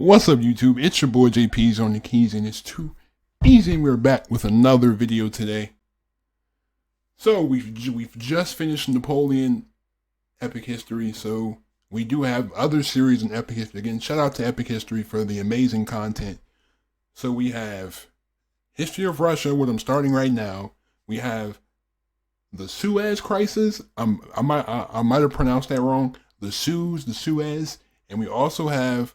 What's up, YouTube? It's your boy JP's on the keys, and it's too easy. And we're back with another video today. So we've just finished Napoleon Epic History, so we do have other series in Epic History. Again, shout out to Epic History for the amazing content. So we have History of Russia, what I'm starting right now. We have the Suez Crisis. I might have pronounced that wrong. The Suez, and we also have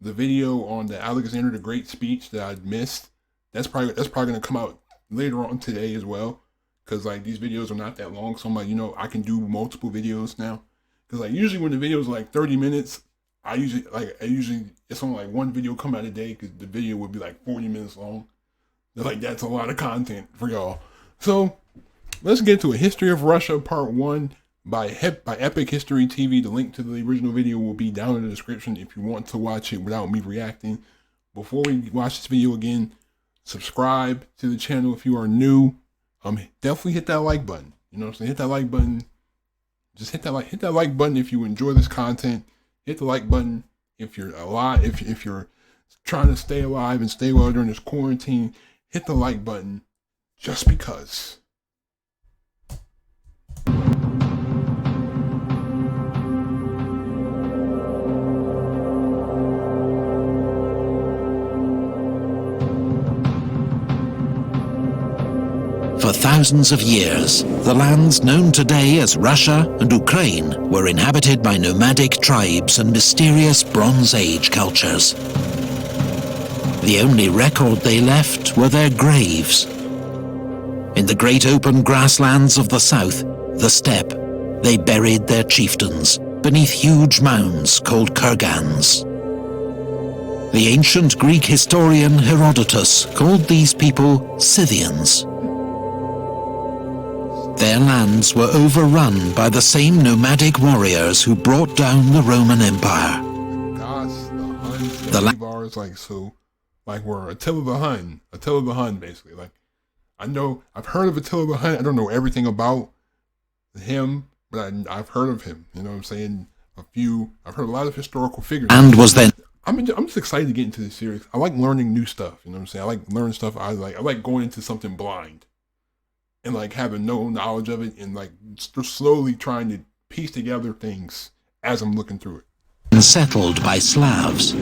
the video on the Alexander the Great speech that I missed. That's probably gonna come out later on today as well, because like these videos are not that long, so I'm like, I can do multiple videos now. Because like usually when the videos are like 30 minutes, I usually it's only like one video come out a day, because the video would be like 40 minutes long. Like that's a lot of content for y'all. So let's get to a History of Russia Part 1 by Epic History TV. The link to the original video will be down in the description if you want to watch it without me reacting. Before we watch this video again, subscribe to the channel if you are new. Definitely hit that like button. You know what I'm saying? Hit that like button. Just hit that like button if you enjoy this content. Hit the like button if you're alive, if you're trying to stay alive and stay well during this quarantine. Hit the like button just because. For thousands of years, the lands known today as Russia and Ukraine were inhabited by nomadic tribes and mysterious Bronze Age cultures. The only record they left were their graves. In the great open grasslands of the south, the steppe, they buried their chieftains beneath huge mounds called kurgans. The ancient Greek historian Herodotus called these people Scythians. Their lands were overrun by the same nomadic warriors who brought down the Roman Empire. The bars like we're Attila the Hun, basically. Like I've heard of Attila the Hun. I don't know everything about him, but I've heard of him. You know what I'm saying? I've heard a lot of historical figures. And was then. I'm just excited to get into this series. I like learning new stuff. You know what I'm saying? I like learning stuff. I like going into something blind. And like having no knowledge of it, and like slowly trying to piece together things as I'm looking through it. Settled by Slavs.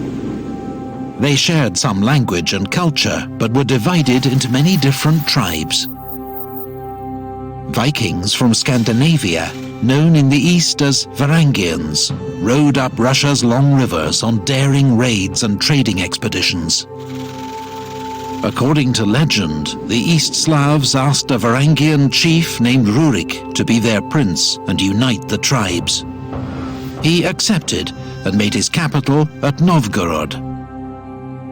They shared some language and culture, but were divided into many different tribes. Vikings from Scandinavia, known in the east as Varangians, rode up Russia's long rivers on daring raids and trading expeditions. According to legend, the East Slavs asked a Varangian chief named Rurik to be their prince and unite the tribes. He accepted and made his capital at Novgorod.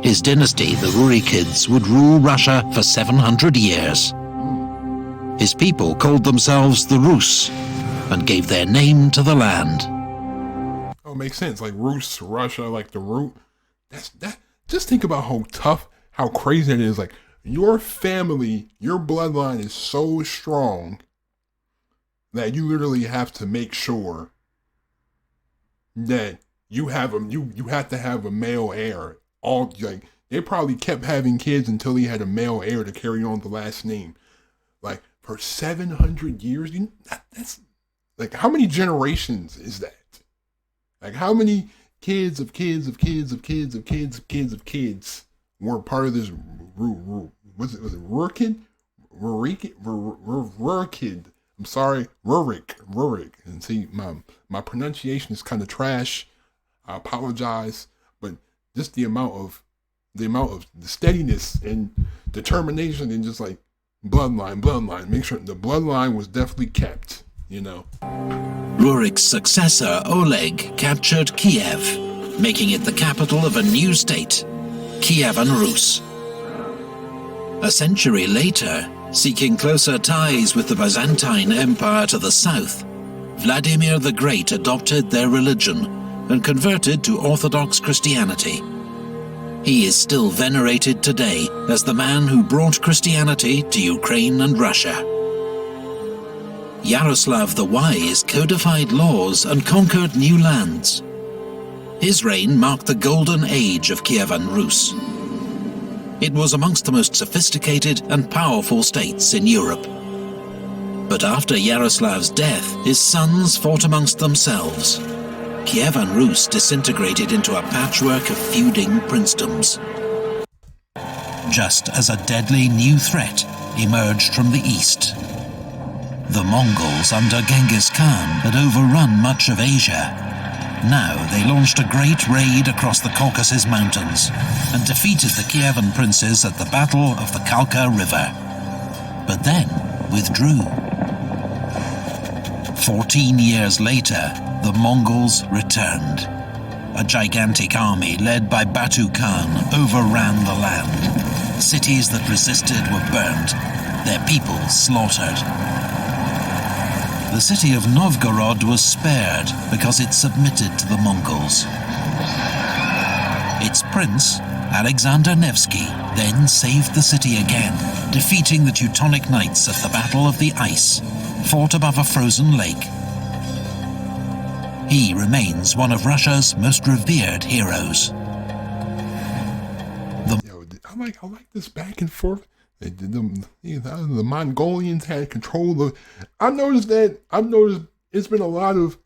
His dynasty, the Rurikids, would rule Russia for 700 years. His people called themselves the Rus and gave their name to the land. Oh, it makes sense. Like Rus, Russia, like the root. That. Just think about how tough, how crazy it is. Like your family, your bloodline is so strong that you literally have to make sure that you have you have to have a male heir. They probably kept having kids until he had a male heir to carry on the last name. Like for 700 years, that's like how many generations is that? Like how many kids of kids of kids of kids of kids of kids of kids were part of this? Was it Rurikid? Rurikid. I'm sorry, Rurik. And see, my pronunciation is kind of trash. I apologize, but just the amount of the steadiness and determination and just like bloodline. Make sure the bloodline was definitely kept. Rurik's successor, Oleg, captured Kiev, making it the capital of a new state, Kievan Rus. A century later, seeking closer ties with the Byzantine Empire to the south, Vladimir the Great adopted their religion and converted to Orthodox Christianity. He is still venerated today as the man who brought Christianity to Ukraine and Russia. Yaroslav the Wise codified laws and conquered new lands. His reign marked the golden age of Kievan Rus. It was amongst the most sophisticated and powerful states in Europe. But after Yaroslav's death, his sons fought amongst themselves. Kievan Rus disintegrated into a patchwork of feuding princedoms. Just as a deadly new threat emerged from the east. The Mongols under Genghis Khan had overrun much of Asia. Now they launched a great raid across the Caucasus Mountains and defeated the Kievan princes at the Battle of the Kalka River, but then withdrew. 14 years later, the Mongols returned. A gigantic army led by Batu Khan overran the land. Cities that resisted were burned, their people slaughtered. The city of Novgorod was spared because it submitted to the Mongols. Its prince, Alexander Nevsky, then saved the city again, defeating the Teutonic Knights at the Battle of the Ice, fought above a frozen lake. He remains one of Russia's most revered heroes. I like this back and forth. The Mongolians had control of. I've noticed it's been a lot of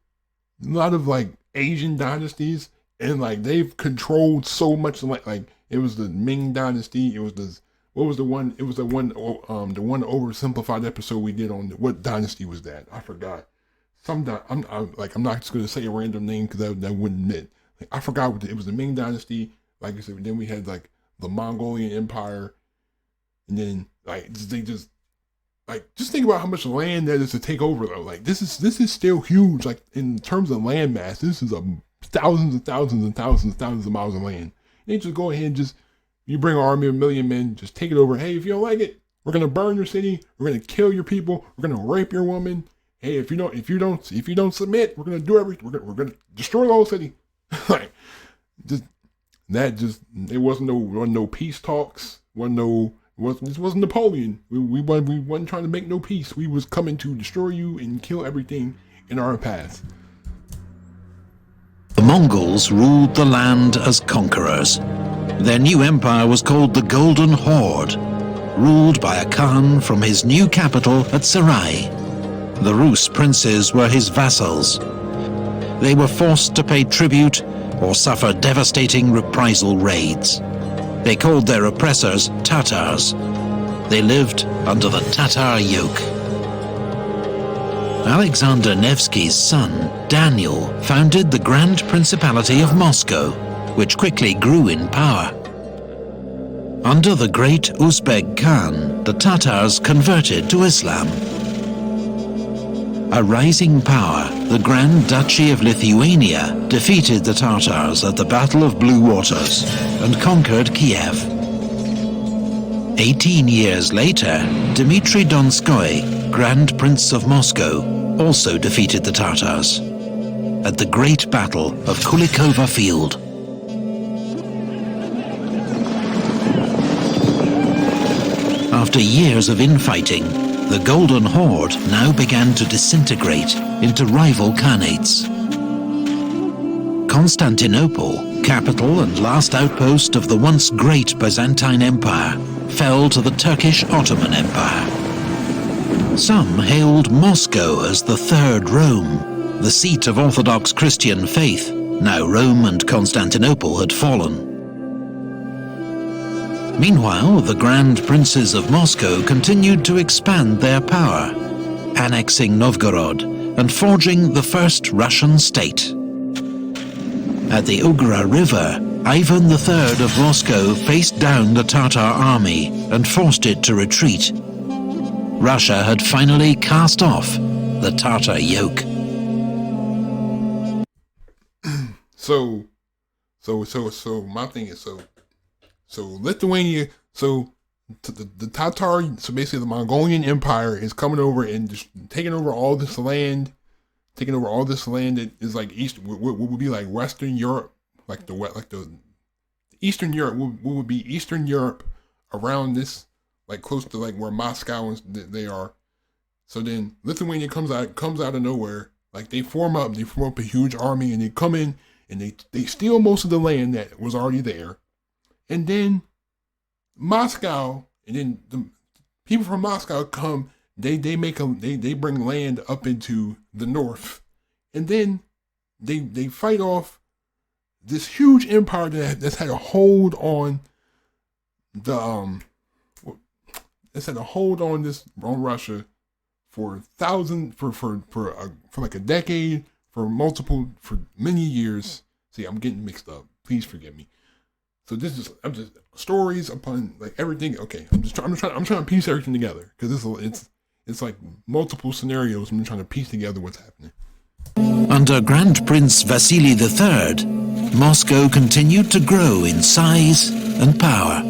like Asian dynasties, and like they've controlled so much. Like it was the Ming Dynasty. It was the one oversimplified episode we did on what dynasty was that? I forgot. I'm not just gonna say a random name because that wouldn't admit. Like, I forgot it was the Ming Dynasty. Like I said, then we had like the Mongolian Empire, and then like they just think about how much land that is to take over though. Like this is still huge. Like in terms of land mass, this is thousands and thousands and thousands and thousands of miles of land. They just go ahead and you bring an army of 1 million men, just take it over. Hey, if you don't like it, we're gonna burn your city. We're gonna kill your people. We're gonna rape your woman. Hey, if you don't submit, we're gonna do everything. We're gonna destroy the whole city. Like it wasn't no peace talks. This wasn't Napoleon. We wasn't trying to make no peace. We was coming to destroy you and kill everything in our path. The Mongols ruled the land as conquerors. Their new empire was called the Golden Horde, ruled by a Khan from his new capital at Sarai. The Rus princes were his vassals. They were forced to pay tribute or suffer devastating reprisal raids. They called their oppressors Tatars. They lived under the Tatar yoke. Alexander Nevsky's son, Daniel, founded the Grand Principality of Moscow, which quickly grew in power. Under the great Uzbek Khan, the Tatars converted to Islam. A rising power, the Grand Duchy of Lithuania defeated the Tatars at the Battle of Blue Waters and conquered Kiev. 18 years later, Dmitry Donskoy, Grand Prince of Moscow, also defeated the Tatars at the Great Battle of Kulikova Field. After years of infighting, the Golden Horde now began to disintegrate into rival khanates. Constantinople, capital and last outpost of the once great Byzantine Empire, fell to the Turkish Ottoman Empire. Some hailed Moscow as the Third Rome, the seat of Orthodox Christian faith. Now Rome and Constantinople had fallen. Meanwhile, the Grand Princes of Moscow continued to expand their power, annexing Novgorod and forging the first Russian state. At the Ugra River, Ivan III of Moscow faced down the Tatar army and forced it to retreat. Russia had finally cast off the Tatar yoke. So my thing is so Lithuania, the Tatar, so basically the Mongolian Empire is coming over and just taking over all this land, that is like what would be like Western Europe, like the Eastern Europe, what would be Eastern Europe around this, like close to like where Moscow and they are. So then Lithuania comes out of nowhere, like they form up a huge army and they come in and they steal most of the land that was already there, and then Moscow, and then the people from Moscow come. They bring land up into the north, and then they fight off this huge empire that's had a hold on the that's had a hold on Russia for like a decade, for many years. See, I'm getting mixed up. Please forgive me. So I'm just stories upon like everything. Okay, I'm trying to piece everything together, because it's like multiple scenarios. I'm trying to piece together what's happening. Under Grand Prince Vasily III, Moscow continued to grow in size and power.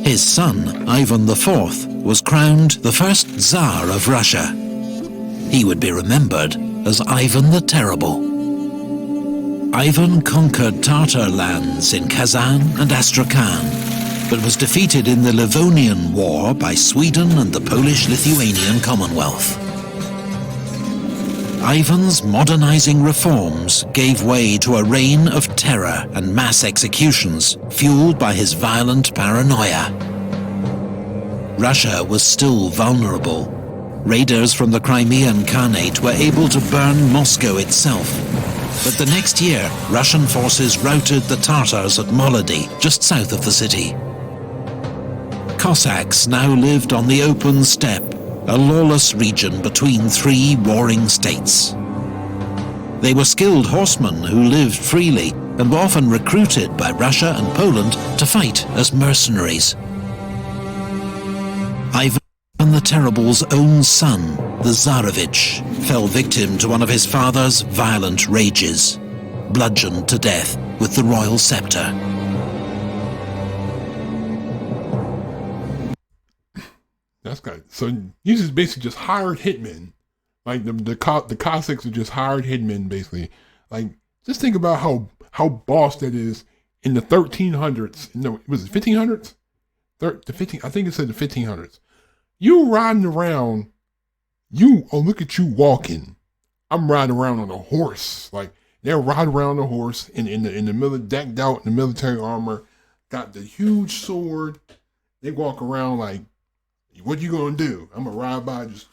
His son, Ivan IV, was crowned the first Tsar of Russia. He would be remembered as Ivan the Terrible. Ivan conquered Tatar lands in Kazan and Astrakhan, but was defeated in the Livonian War by Sweden and the Polish-Lithuanian Commonwealth. Ivan's modernizing reforms gave way to a reign of terror and mass executions, fueled by his violent paranoia. Russia was still vulnerable. Raiders from the Crimean Khanate were able to burn Moscow itself. But the next year, Russian forces routed the Tatars at Molody, just south of the city. Cossacks now lived on the open steppe, a lawless region between three warring states. They were skilled horsemen who lived freely and were often recruited by Russia and Poland to fight as mercenaries. Ivan the Terrible's own son, the Tsarevich, fell victim to one of his father's violent rages, bludgeoned to death with the royal scepter. That's good. So these is basically just hired hitmen. Like the Cossacks are just hired hitmen, basically. Like, just think about how boss that is in the 1300s. No, was it 1500s? I think it said the 1500s. You riding around. Look at you walking. I'm riding around on a horse. Like, they're riding around on a horse in the middle, decked out in the military armor, got the huge sword. They walk around like, what you gonna do? I'm gonna ride by, just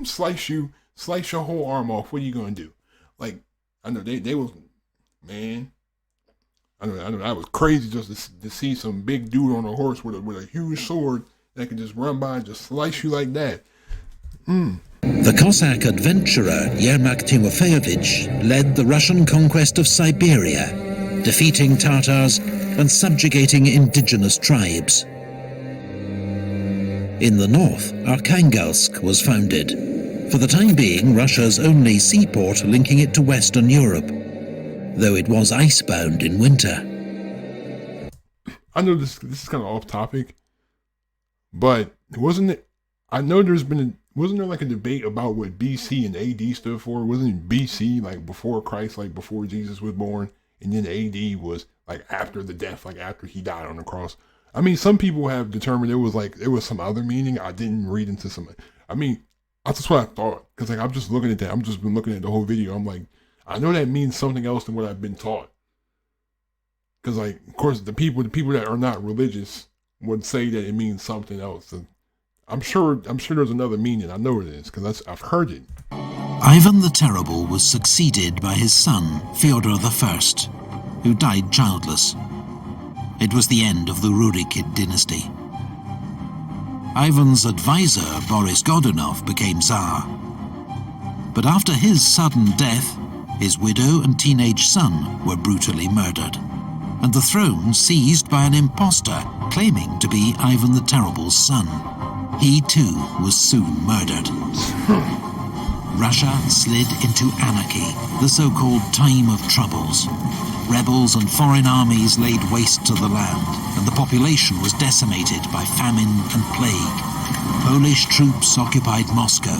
slice your whole arm off. What are you gonna do? Like, I know they was, man. I know that was crazy just to see some big dude on a horse with a huge sword that could just run by and just slice you like that. The Cossack adventurer Yermak Timofeyevich led the Russian conquest of Siberia, defeating Tatars and subjugating indigenous tribes. In the north, Arkhangelsk was founded, for the time being Russia's only seaport linking it to Western Europe, though it was icebound in winter. I know this is kind of off topic, but wasn't it? I know wasn't there like a debate about what BC and AD stood for? Wasn't it BC like before Christ, like before Jesus was born, and then AD was like after the death, like after he died on the cross? I mean, some people have determined it was some other meaning. I didn't read into some. I mean, that's what I thought, because like I'm just looking at that. I'm just been looking at the whole video. I'm like, I know that means something else than what I've been taught. Because like, of course, the people that are not religious would say that it means something else. And I'm sure there's another meaning. I know it is, because I've heard it. Ivan the Terrible was succeeded by his son, Fyodor I, who died childless. It was the end of the Rurikid dynasty. Ivan's advisor, Boris Godunov, became Tsar. But after his sudden death, his widow and teenage son were brutally murdered, and the throne seized by an impostor claiming to be Ivan the Terrible's son. He too was soon murdered. Russia slid into anarchy, the so-called Time of Troubles. Rebels and foreign armies laid waste to the land, and the population was decimated by famine and plague. Polish troops occupied Moscow.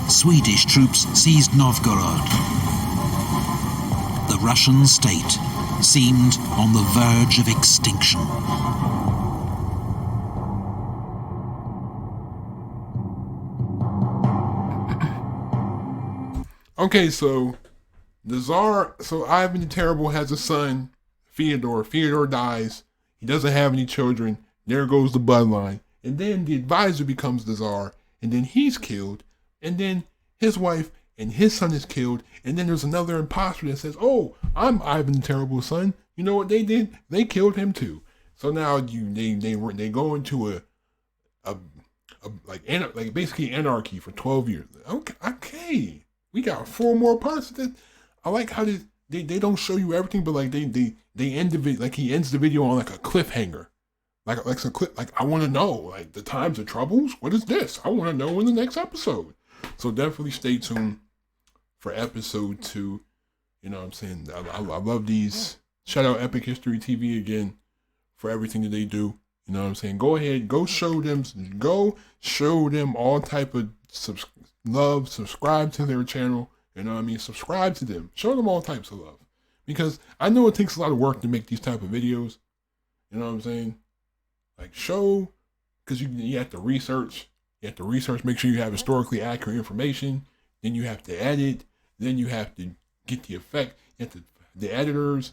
Swedish troops seized Novgorod. The Russian state seemed on the verge of extinction. Okay, so The Tsar, so Ivan the Terrible has a son, Fyodor. Fyodor dies. He doesn't have any children. There goes the bloodline. And then the advisor becomes the Tsar, and then he's killed, and then his wife and his son is killed, and then there's another imposter that says, "Oh, I'm Ivan the Terrible's son." You know what they did? They killed him too. So now they go into a like basically anarchy for 12 years. Okay, we got 4 more parts of this. I like how they don't show you everything, but like they end the video, like he ends the video on like a cliffhanger. Like a clip, like I want to know, like the times of troubles. What is this? I want to know in the next episode. So definitely stay tuned for episode 2. You know what I'm saying? I love these. Shout out Epic History TV again for everything that they do. You know what I'm saying? Go ahead, go show them all type of love. Subscribe to their channel. You know what I mean? Subscribe to them. Show them all types of love, because I know it takes a lot of work to make these type of videos. You know what I'm saying? Like show, because you have to research. You have to research, make sure you have historically accurate information. Then you have to edit. Then you have to get the effect. You have to the editors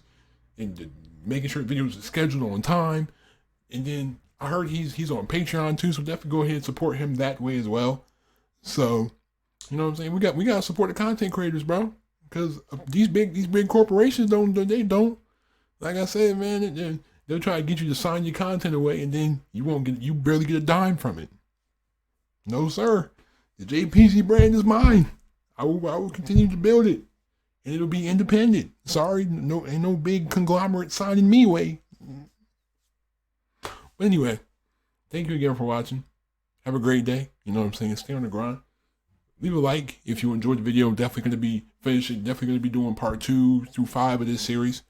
and making sure videos are scheduled on time. And then I heard he's on Patreon too, so definitely go ahead and support him that way as well. So you know what I'm saying? We got to support the content creators, bro, because these big corporations don't. Like I said, man, they'll try to get you to sign your content away, and then you barely get a dime from it. No, sir. The JPZ brand is mine. I will continue to build it, and it'll be independent. Sorry, ain't no big conglomerate signing me away. But anyway, thank you again for watching. Have a great day. You know what I'm saying? Stay on the grind. Leave a like if you enjoyed the video. I'm definitely going to be finishing. Definitely going to be doing part 2 through 5 of this series.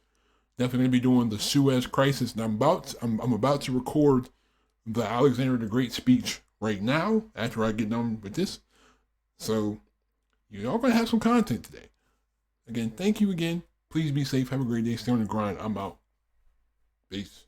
Definitely going to be doing the Suez Crisis. And I'm about to record the Alexander the Great speech right now after I get done with this. So you're all going to have some content today. Again, thank you again. Please be safe. Have a great day. Stay on the grind. I'm out. Peace.